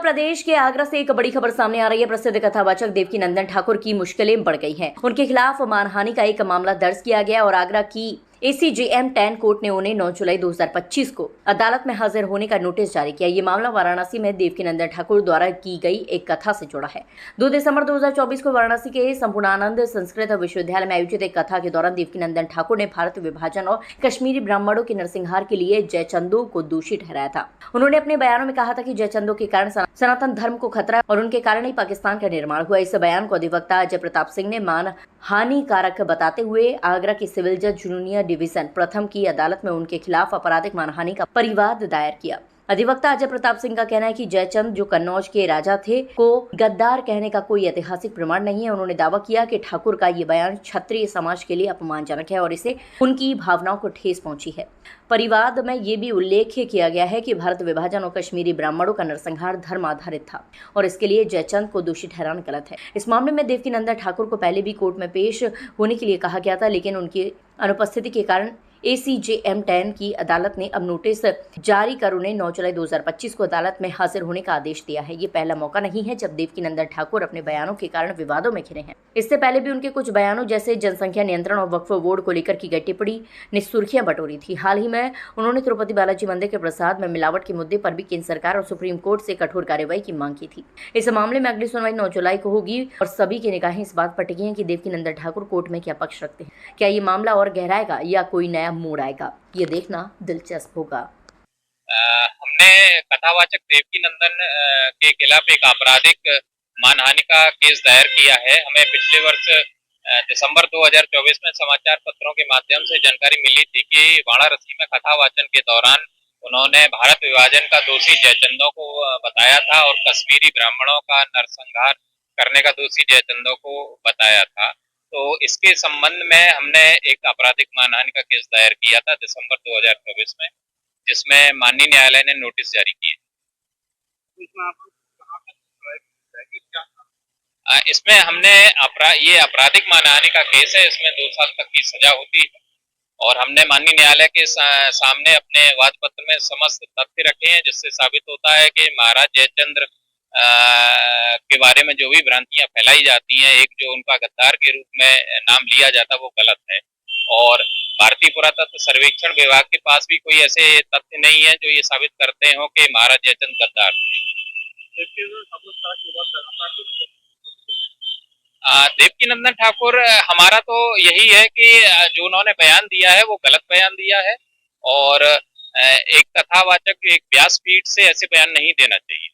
प्रदेश के आगरा से एक बड़ी खबर सामने आ रही है। प्रसिद्ध कथावाचक देवकीनंदन ठाकुर की मुश्किलें बढ़ गई हैं। उनके खिलाफ मानहानि का एक मामला दर्ज किया गया और आगरा की ACJM 10 कोर्ट ने उन्हें 9 जुलाई 2025 को अदालत में हाजिर होने का नोटिस जारी किया। ये मामला वाराणसी में देवकीनंदन ठाकुर द्वारा की गई एक कथा से जुड़ा है। 2 दिसंबर 2024 को वाराणसी के संपूर्णानंद संस्कृत विश्वविद्यालय में आयोजित एक कथा के दौरान देवकीनंदन ठाकुर ने भारत विभाजन और कश्मीरी ब्राह्मणों के नरसंहार के लिए जयचंदो को दोषी ठहराया था। उन्होंने अपने बयानों में कहा था कि जयचंदो के कारण सनातन धर्म को खतरा है और उनके कारण ही पाकिस्तान का निर्माण हुआ। इस बयान को अधिवक्ता अजय प्रताप सिंह ने मान हानिकारक बताते हुए आगरा की सिविल जज जूनियर डिवीजन प्रथम की अदालत में उनके खिलाफ आपराधिक मानहानि का परिवाद दायर किया। अधिवक्ता अजय प्रताप सिंह का कहना है कि जयचंद जो कन्नौज के राजा थे को गद्दार कहने का कोई ऐतिहासिक प्रमाण नहीं है। उन्होंने दावा किया कि ठाकुर का ये बयान क्षत्रिय समाज के लिए अपमानजनक है और इसे उनकी भावनाओं को ठेस पहुंची है। परिवाद में ये भी उल्लेख किया गया है कि भारत विभाजन और कश्मीरी ब्राह्मणों का नरसंहार धर्म आधारित था और इसके लिए जयचंद को दोषी ठहराना गलत है। इस मामले में देवकीनंदन ठाकुर को पहले भी कोर्ट में पेश होने के लिए कहा गया था, लेकिन उनकी अनुपस्थिति के कारण ACJM 10 की अदालत ने अब नोटिस जारी कर उन्हें 9 जुलाई 2025 को अदालत में हाजिर होने का आदेश दिया है। ये पहला मौका नहीं है जब देवकीनंदन ठाकुर अपने बयानों के कारण विवादों में घिरे हैं। इससे पहले भी उनके कुछ बयानों जैसे जनसंख्या नियंत्रण और वक्फ बोर्ड को लेकर की गई टिप्पणी ने सुर्खियां बटोरी थी। हाल ही में उन्होंने तिरुपति बालाजी मंदिर के प्रसाद में मिलावट के मुद्दे पर भी केंद्र सरकार और सुप्रीम कोर्ट से कठोर कार्रवाई की मांग की थी। इस मामले में अगली सुनवाई 9 जुलाई को होगी और सभी की निगाहें इस बात पर टिकी हैं कि देवकीनंदन ठाकुर कोर्ट में क्या पक्ष रखते हैं। क्या ये मामला और गहराएगा या कोई नया मोड़ आएगा, ये देखना दिलचस्प होगा। हमने कथावाचक देवकीनंदन के खिलाफ एक आपराधिक मानहानि का केस दायर किया है। हमें पिछले वर्ष दिसंबर 2024 में समाचार पत्रों के माध्यम से जानकारी मिली थी कि वाराणसी में कथावाचन के दौरान उन्होंने भारत विभाजन का दोषी जयचंदो को बताया था और कश्मीरी ब्राह्मणों का नरसंहार करने का दोषी जयचंदो को बताया था। तो इसके संबंध में हमने एक आपराधिक मानहानि का केस दायर किया था दिसंबर 2024 में, जिसमें माननीय न्यायालय ने नोटिस जारी किए। इसमें हमने ये आपराधिक मानहानि का केस है। इसमें 2 साल तक की सजा होती है और हमने माननीय न्यायालय के सामने अपने वाद पत्र में समस्त तथ्य रखे हैं, जिससे साबित होता है कि महाराज जयचंद्र के बारे में जो भी भ्रांतियां फैलाई जाती हैं, एक जो उनका गद्दार के रूप में नाम लिया जाता वो गलत है और भारतीय पुरातत्व सर्वेक्षण विभाग के पास भी कोई ऐसे तथ्य नहीं है जो ये साबित करते हो कि महाराज जयचंद गद्दार थे। देवकीनंदन ठाकुर, हमारा तो यही है कि जो उन्होंने बयान दिया है वो गलत बयान दिया है और एक कथावाचक एक व्यासपीठ से ऐसे बयान नहीं देना चाहिए।